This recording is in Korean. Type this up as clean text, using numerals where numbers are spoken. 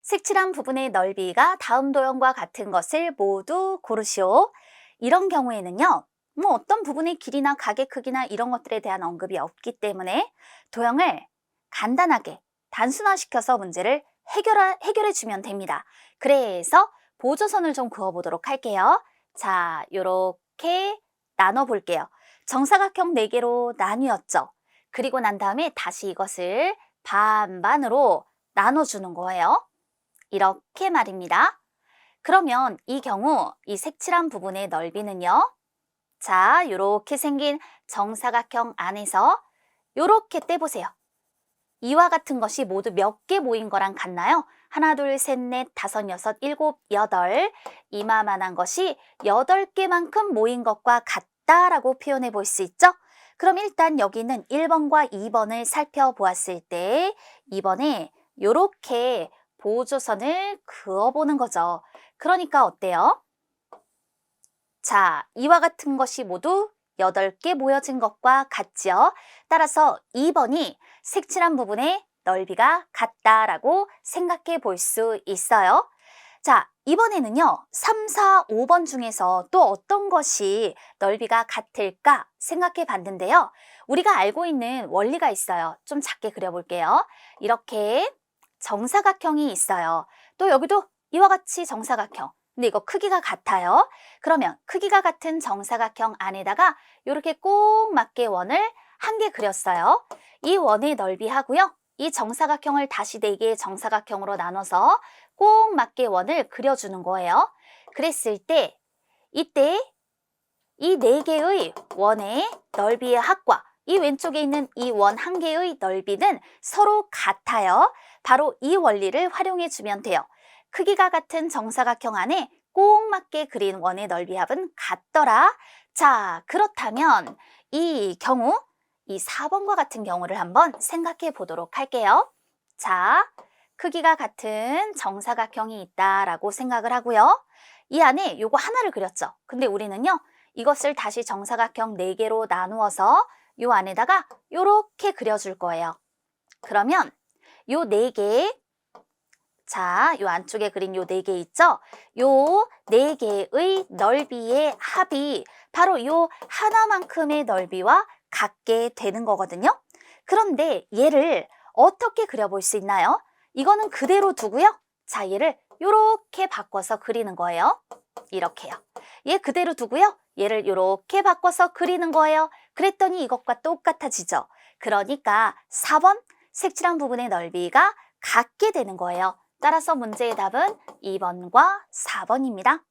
색칠한 부분의 넓이가 다음 도형과 같은 것을 모두 고르시오. 이런 경우에는요, 어떤 부분의 길이나 가게 크기나 이런 것들에 대한 언급이 없기 때문에 도형을 간단하게 단순화시켜서 문제를 해결해 주면 됩니다. 그래서 보조선을 좀 그어보도록 할게요. 자, 요렇게 나눠볼게요. 정사각형 4개로 나뉘었죠. 그리고 난 다음에 다시 이것을 반반으로 나눠주는 거예요. 이렇게 말입니다. 그러면 이 경우 이 색칠한 부분의 넓이는요. 자, 이렇게 생긴 정사각형 안에서 이렇게 떼보세요. 이와 같은 것이 모두 몇 개 모인 거랑 같나요? 하나, 둘, 셋, 넷, 다섯, 여섯, 일곱, 여덟. 이마만한 것이 8개만큼 모인 것과 같다라고 표현해 볼 수 있죠? 그럼 일단 여기는 1번과 2번을 살펴보았을 때 2번에 이렇게 보조선을 그어보는 거죠. 그러니까 어때요? 자, 이와 같은 것이 모두 8개 모여진 것과 같지요. 따라서 2번이 색칠한 부분의 넓이가 같다라고 생각해 볼 수 있어요. 자, 이번에는요, 3, 4, 5번 중에서 또 어떤 것이 넓이가 같을까 생각해 봤는데요. 우리가 알고 있는 원리가 있어요. 좀 작게 그려볼게요. 이렇게 정사각형이 있어요. 또 여기도 이와 같이 정사각형. 근데 이거 크기가 같아요. 그러면 크기가 같은 정사각형 안에다가 이렇게 꼭 맞게 원을 한 개 그렸어요. 이 원의 넓이하고요. 이 정사각형을 다시 4개의 정사각형으로 나눠서 꼭 맞게 원을 그려주는 거예요. 그랬을 때 이때 이 4개의 원의 넓이의 합과 이 왼쪽에 있는 이 원 한 개의 넓이는 서로 같아요. 바로 이 원리를 활용해 주면 돼요. 크기가 같은 정사각형 안에 꼭 맞게 그린 원의 넓이 합은 같더라. 자, 그렇다면 이 경우, 이 4번과 같은 경우를 한번 생각해 보도록 할게요. 자, 크기가 같은 정사각형이 있다라고 생각을 하고요. 이 안에 요거 하나를 그렸죠. 근데 우리는요, 이것을 다시 정사각형 4개로 나누어서 요 안에다가 요렇게 그려줄 거예요. 그러면 요 4개, 자, 요 안쪽에 그린 요 4개 있죠? 요 4개의 넓이의 합이 바로 요 하나만큼의 넓이와 같게 되는 거거든요. 그런데 얘를 어떻게 그려볼 수 있나요? 이거는 그대로 두고요. 자, 얘를 요렇게 바꿔서 그리는 거예요. 이렇게요. 얘 그대로 두고요. 얘를 이렇게 바꿔서 그리는 거예요. 그랬더니 이것과 똑같아지죠. 그러니까 4번 색칠한 부분의 넓이가 같게 되는 거예요. 따라서 문제의 답은 2번과 4번입니다.